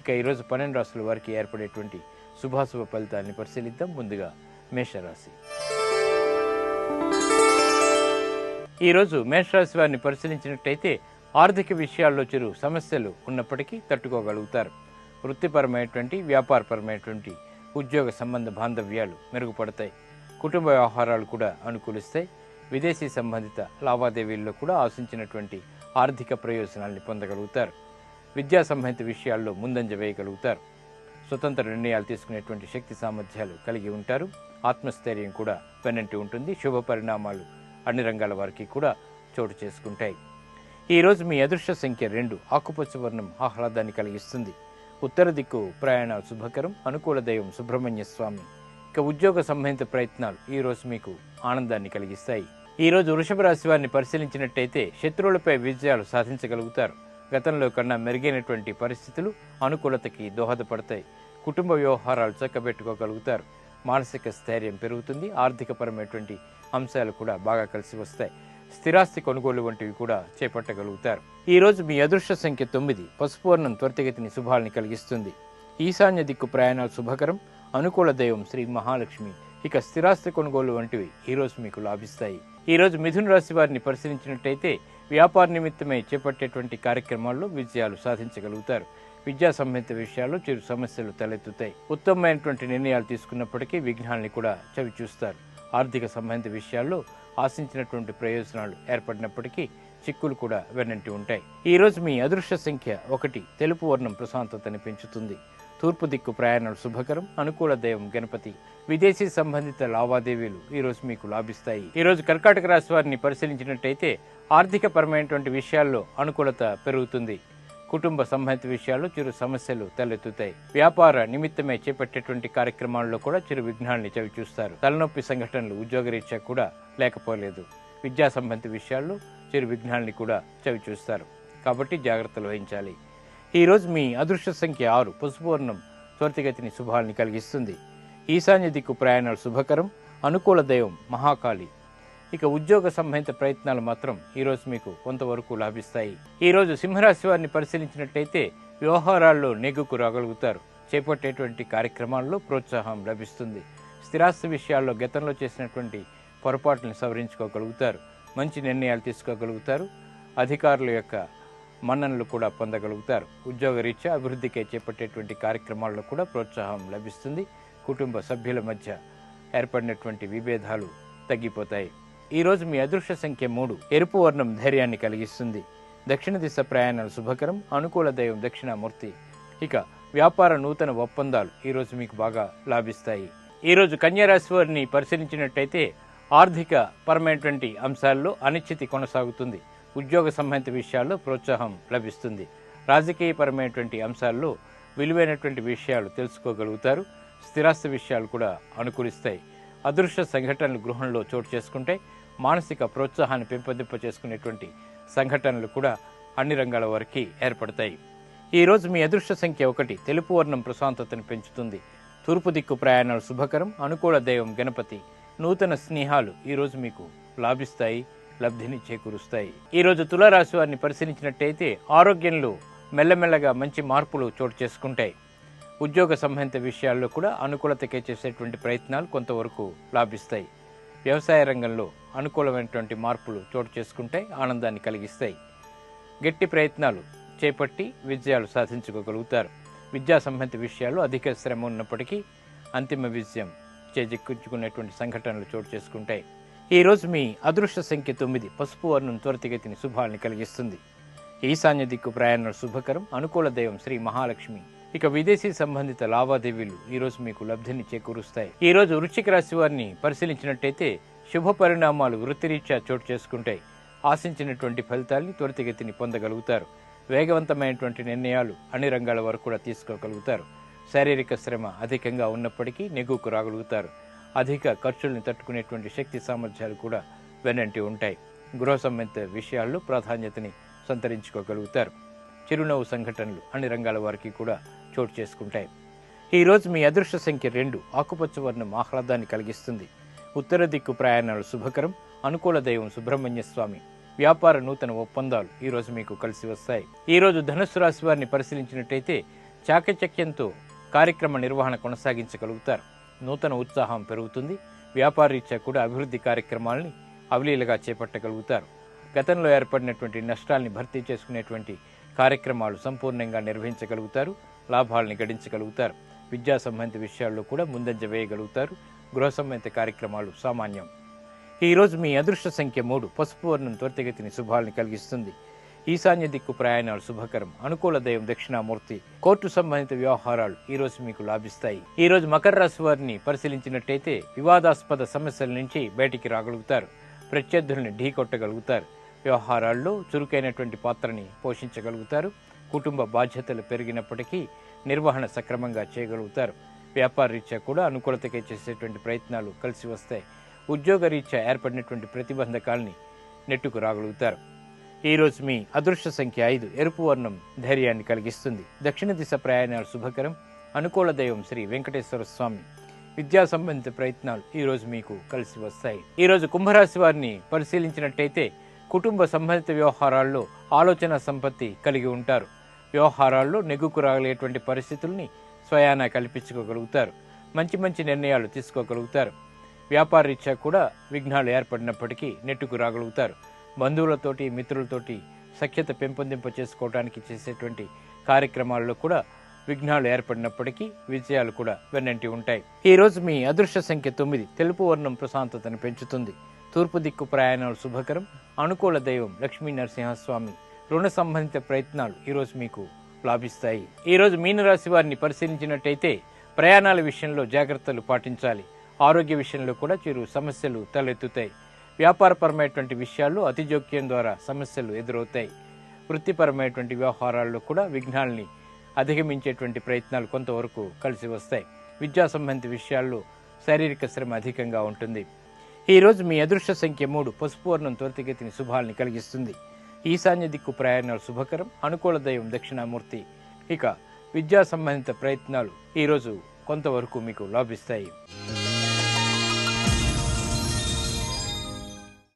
ఇక ఈరోజు 12 రాశుల వారికి ఏర్పడేటువంటి శుభాశుభ ఫలితాన్ని పరిశీలిద్దాం. ముందుగా మేషరాశి. ఈరోజు మేషరాశి వారిని పరిశీలించినట్టయితే ఆర్థిక విషయాల్లో చిరు సమస్యలు ఉన్నప్పటికీ తట్టుకోగలుగుతారు. వృత్తిపరమైనటువంటి వ్యాపారపరమైనటువంటి ఉద్యోగ సంబంధ బాంధవ్యాలు మెరుగుపడతాయి. కుటుంబ వ్యవహారాలు కూడా అనుకూలిస్తాయి. విదేశీ సంబంధిత లావాదేవీల్లో కూడా ఆశించినటువంటి ఆర్థిక ప్రయోజనాల్ని పొందగలుగుతారు. విద్యా సంబంధిత విషయాల్లో ముందంజ వేయగలుగుతారు. స్వతంత్ర నిర్ణయాలు తీసుకునేటువంటి శక్తి సామర్థ్యాలు కలిగి ఉంటారు. ఆత్మస్థైర్యం కూడా వెన్నంటి ఉంటుంది. శుభ పరిణామాలు అన్ని రంగాల వారికి కూడా చోటు చేసుకుంటాయి. ఈరోజు మీ అదృష్ట సంఖ్య 2. ఆకుపచ్చ వర్ణం ఆహ్లాదాన్ని కలిగిస్తుంది. ఉత్తర దిక్కు ప్రయాణాలు శుభకరం. అనుకూల దైవం సుబ్రహ్మణ్య స్వామి. ఇక ఉద్యోగ సంబంధిత ప్రయత్నాలు ఈరోజు మీకు ఆనందాన్ని కలిగిస్తాయి. ఈరోజు వృషభ రాశి వారిని పరిశీలించినట్టయితే శత్రువులపై విజయాలు సాధించగలుగుతారు. గతంలో కన్నా మెరుగైనటువంటి పరిస్థితులు అనుకూలతకి దోహదపడతాయి. కుటుంబ వ్యవహారాలు చక్కబెట్టుకోగలుగుతారు. మానసిక స్థైర్యం పెరుగుతుంది. ఆర్థికపరమైనటువంటి అంశాలు కూడా బాగా కలిసి వస్తాయి. స్థిరాస్తి కొనుగోలు వంటివి కూడా చేపట్టగలుగుతారు. ఈరోజు మీ అదృష్ట సంఖ్య 9. పసుపు వర్ణం త్వరితగతిని శుభాల్ని కలిగిస్తుంది. ఈశాన్య దిక్కు ప్రయాణాలు శుభకరం. అనుకూల దైవం శ్రీ మహాలక్ష్మి. ఇక స్థిరాస్తి కొనుగోలు వంటివి ఈరోజు మీకు లాభిస్తాయి. ఈరోజు మిథున రాశి వారిని పరిశీలించినట్టయితే వ్యాపార నిమిత్తమై చేపట్టేటువంటి కార్యక్రమాల్లో విజయాలు సాధించగలుగుతారు. విద్యా సంబంధిత విషయాల్లో చిరు సమస్యలు తలెత్తుతాయి. ఉత్తమమైనటువంటి నిర్ణయాలు తీసుకున్నప్పటికీ విఘ్నాల్ని కూడా చవిచూస్తారు. ఆర్థిక సంబంధిత విషయాల్లో ఆశించినటువంటి ప్రయోజనాలు ఏర్పడినప్పటికీ చిక్కులు కూడా వెన్నంటి ఉంటాయి. ఈరోజు మీ అదృష్ట సంఖ్య 1. తెలుపు వర్ణం ప్రశాంతతని పెంచుతుంది. తూర్పు దిక్కు ప్రయాణాలు శుభకరం. అనుకూల దైవం గణపతి. విదేశీ సంబంధిత లావాదేవీలు ఈరోజు మీకు లాభిస్తాయి. ఈరోజు కర్కాటక రాశి వారిని పరిశీలించినట్టయితే ఆర్థిక పరమైనటువంటి విషయాల్లో అనుకూలత పెరుగుతుంది. కుటుంబ సంబంధిత విషయాల్లో చిరు సమస్యలు తలెత్తుతాయి. వ్యాపార నిమిత్తమే చేపట్టేటువంటి కార్యక్రమాల్లో కూడా చిరు విఘ్నాల్ని చవిచూస్తారు. తలనొప్పి సంఘటనలు ఉద్యోగరీత్యా కూడా లేకపోలేదు. విద్యా సంబంధిత విషయాల్లో చిరు విఘ్నాల్ని కూడా చవిచూస్తారు. కాబట్టి జాగ్రత్తలు వహించాలి. ఈరోజు మీ అదృష్ట సంఖ్య 6. పసుపు వర్ణం త్వరితగతిని శుభాల్ని కలిగిస్తుంది. ఈశాన్య దిక్కు ప్రయాణాలు శుభకరం. అనుకూల దైవం మహాకాళి. ఇక ఉద్యోగ సంబంధిత ప్రయత్నాలు మాత్రం ఈరోజు మీకు కొంతవరకు లాభిస్తాయి. ఈరోజు సింహరాశి వారిని పరిశీలించినట్టయితే వ్యవహారాల్లో నెగ్గుకు రాగలుగుతారు. చేపట్టేటువంటి కార్యక్రమాల్లో ప్రోత్సాహం లభిస్తుంది. స్థిరాస్తి విషయాల్లో గతంలో చేసినటువంటి పొరపాట్లను సవరించుకోగలుగుతారు. మంచి నిర్ణయాలు తీసుకోగలుగుతారు. అధికారుల యొక్క మన్ననలు కూడా పొందగలుగుతారు. ఉద్యోగ రీత్యా అభివృద్ధికి చేపట్టేటువంటి కార్యక్రమాల్లో కూడా ప్రోత్సాహం లభిస్తుంది. కుటుంబ సభ్యుల మధ్య ఏర్పడినటువంటి విభేదాలు తగ్గిపోతాయి. ఈరోజు మీ అదృష్ట సంఖ్య 3. ఎరుపు వర్ణం ధైర్యాన్ని కలిగిస్తుంది. దక్షిణ దిశ ప్రయాణాలు శుభకరం. అనుకూల దైవం దక్షిణామూర్తి. ఇక వ్యాపార నూతన ఒప్పందాలు ఈరోజు మీకు బాగా లాభిస్తాయి. ఈరోజు కన్యారాశి వారిని పరిశీలించినట్టయితే ఆర్థిక పరమైనటువంటి అంశాల్లో అనిశ్చితి కొనసాగుతుంది. ఉద్యోగ సంబంధిత విషయాల్లో ప్రోత్సాహం లభిస్తుంది. రాజకీయపరమైనటువంటి అంశాల్లో విలువైనటువంటి విషయాలు తెలుసుకోగలుగుతారు. స్థిరాస్తి విషయాలు కూడా అనుకూలిస్తాయి. అదృష్ట సంఘటనలు గృహంలో చోటు చేసుకుంటే మానసిక ప్రోత్సాహాన్ని పెంపొందింప చేసుకునేటువంటి సంఘటనలు కూడా అన్ని రంగాల వారికి ఏర్పడతాయి. ఈరోజు మీ అదృష్ట సంఖ్య 1. తెలుపు వర్ణం ప్రశాంతతను పెంచుతుంది. తూర్పు దిక్కు ప్రయాణాలు శుభకరం. అనుకూల దైవం గణపతి. నూతన స్నేహాలు ఈరోజు మీకు లాభిస్తాయి. లబ్ధిని చేకూరుస్తాయి. ఈరోజు తులారాశి వారిని పరిశీలించినట్టయితే ఆరోగ్యంలో మెల్లమెల్లగా మంచి మార్పులు చోటు చేసుకుంటాయి. ఉద్యోగ సంబంధిత విషయాల్లో కూడా అనుకూలతకే చేసేటువంటి ప్రయత్నాలు కొంతవరకు లాభిస్తాయి. వ్యవసాయ రంగంలో అనుకూలమైనటువంటి మార్పులు చోటు చేసుకుంటాయి. ఆనందాన్ని కలిగిస్తాయి. గట్టి ప్రయత్నాలు చేపట్టి విజయాలు సాధించుకోగలుగుతారు. విద్యా సంబంధిత విషయాల్లో అధిక శ్రమ ఉన్నప్పటికీ అంతిమ విజయం చేజిక్కించుకునేటువంటి సంఘటనలు చోటు చేసుకుంటాయి. ఈరోజు మీ అదృష్ట సంఖ్య 9. పసుపు వర్ణం త్వరితగతిని శుభాల్ని కలిగిస్తుంది. ఈశాన్య దిక్కు ప్రయాణాలు శుభకరం. అనుకూల దైవం శ్రీ మహాలక్ష్మి. ఇక విదేశీ సంబంధిత లావాదేవీలు ఈరోజు మీకు లబ్ధిని చేకూరుస్తాయి. ఈరోజు వృశ్చిక రాశి వారిని పరిశీలించినట్టయితే శుభ పరిణామాలు వృత్తిరీత్యా చోటు చేసుకుంటాయి. ఆశించినటువంటి ఫలితాల్ని త్వరితగతిని పొందగలుగుతారు. వేగవంతమైనటువంటి నిర్ణయాలు అన్ని రంగాల వరకు కూడా తీసుకోగలుగుతారు. శారీరక శ్రమ అధికంగా ఉన్నప్పటికీ నెగ్గుకు రాగలుగుతారు. అధిక ఖర్చుల్ని తట్టుకునేటువంటి శక్తి సామర్థ్యాలు కూడా వెన్నంటి ఉంటాయి. గృహ సంబంధిత విషయాల్లో ప్రాధాన్యతని సంతరించుకోగలుగుతారు. చిరునవ్వు సంఘటనలు అన్ని రంగాల వారికి కూడా చోటు చేసుకుంటాయి. ఈరోజు మీ అదృష్ట సంఖ్య 2. ఆకుపచ్చ వర్ణం ఆహ్లాదాన్ని కలిగిస్తుంది. ఉత్తర దిక్కు ప్రయాణాలు శుభకరం. అనుకూల దైవం సుబ్రహ్మణ్య స్వామి. వ్యాపార నూతన ఒప్పందాలు ఈరోజు మీకు కలిసి వస్తాయి. ఈరోజు ధనుస్సు రాశి వారిని పరిశీలించినట్టయితే చాకచక్యంతో కార్యక్రమ నిర్వహణ కొనసాగించగలుగుతారు. నూతన ఉత్సాహం పెరుగుతుంది. వ్యాపారరీత్యా కూడా అభివృద్ధి కార్యక్రమాలని అవలీలగా చేపట్టగలుగుతారు. గతంలో ఏర్పడినటువంటి నష్టాల్ని భర్తీ చేసుకునేటువంటి కార్యక్రమాలు సంపూర్ణంగా నిర్వహించగలుగుతారు. లాభాలని గడించగలుగుతారు. విద్యా సంబంధిత విషయాల్లో కూడా ముందంజ వేయగలుగుతారు. గృహ సంబంధిత కార్యక్రమాలు సామాన్యం. ఈరోజు మీ అదృష్ట సంఖ్య 3. పసుపు వర్ణం త్వరితగతిని శుభాలను కలిగిస్తుంది. ఈశాన్య దిక్కు ప్రయాణాలు శుభకరం. అనుకూల దైవం దక్షిణామూర్తి. కోర్టు సంబంధిత వ్యవహారాలు ఈరోజు మీకు లాభిస్తాయి. ఈరోజు మకర రాశి వారిని పరిశీలించినట్టయితే వివాదాస్పద సమస్యల నుంచి బయటికి రాగలుగుతారు. ప్రత్యర్థుల్ని ఢీకొట్టగలుగుతారు. వ్యవహారాల్లో చురుకైనటువంటి పాత్రని పోషించగలుగుతారు. కుటుంబ బాధ్యతలు పెరిగినప్పటికీ నిర్వహణ సక్రమంగా చేయగలుగుతారు. వ్యాపార రీత్యా కూడా అనుకూలతకై చేసేటువంటి ప్రయత్నాలు కలిసి వస్తాయి. ఉద్యోగ రీత్యా ఏర్పడినటువంటి ప్రతిబంధకాల్ని నెట్టుకు రాగలుగుతారు. ఈరోజు మీ అదృష్ట సంఖ్య 5. ఎరుపు వర్ణం ధైర్యాన్ని కలిగిస్తుంది. దక్షిణ దిశ ప్రయాణాలు శుభకరం. అనుకూల దైవం శ్రీ వెంకటేశ్వర స్వామి. విద్యా సంబంధిత ప్రయత్నాలు ఈరోజు మీకు కలిసి వస్తాయి. ఈరోజు కుంభరాశి వారిని పరిశీలించినట్టయితే కుటుంబ సంబంధిత వ్యవహారాల్లో ఆలోచన సంపత్తి కలిగి ఉంటారు. వ్యవహారాల్లో నెగ్గుకు రాగలిగేటువంటి పరిస్థితుల్ని స్వయానా కల్పించుకోగలుగుతారు. మంచి మంచి నిర్ణయాలు తీసుకోగలుగుతారు. వ్యాపార రీత్యా కూడా విఘ్నాలు ఏర్పడినప్పటికీ నెట్టుకు రాగలుగుతారు. బంధువులతోటి మిత్రులతోటి సఖ్యత పెంపొందింప చేసుకోవడానికి చేసేటువంటి కార్యక్రమాల్లో కూడా విఘ్నాలు ఏర్పడినప్పటికీ విజయాలు కూడా వెన్నంటి ఉంటాయి. ఈరోజు మీ అదృష్ట సంఖ్య 9. తెలుపు వర్ణం ప్రశాంతతను పెంచుతుంది. తూర్పు దిక్కు ప్రయాణాలు శుభకరం. అనుకూల దైవం లక్ష్మీ నరసింహస్వామి. రుణ సంబంధిత ప్రయత్నాలు ఈరోజు మీకు లాభిస్తాయి. ఈరోజు మీనరాశి వారిని పరిశీలించినట్టయితే ప్రయాణాల విషయంలో జాగ్రత్తలు పాటించాలి. ఆరోగ్య విషయంలో కూడా చిరు సమస్యలు తలెత్తుతాయి. వ్యాపారపరమైనటువంటి విషయాల్లో అతి జోక్యం ద్వారా సమస్యలు ఎదురవుతాయి. వృత్తిపరమైనటువంటి వ్యవహారాల్లో కూడా విఘ్నాల్ని అధిగమించేటువంటి ప్రయత్నాలు కొంతవరకు కలిసి వస్తాయి. విద్యా సంబంధిత విషయాల్లో శారీరక శ్రమ అధికంగా ఉంటుంది. ఈరోజు మీ అదృష్ట సంఖ్య 3. పసుపు వర్ణం త్వరితగతిని శుభాల్ని కలిగిస్తుంది. ఈశాన్య దిక్కు ప్రయాణాలు శుభకరం. అనుకూల దైవం దక్షిణామూర్తి. ఇక విద్యా సంబంధిత ప్రయత్నాలు ఈరోజు కొంతవరకు మీకు లాభిస్తాయి.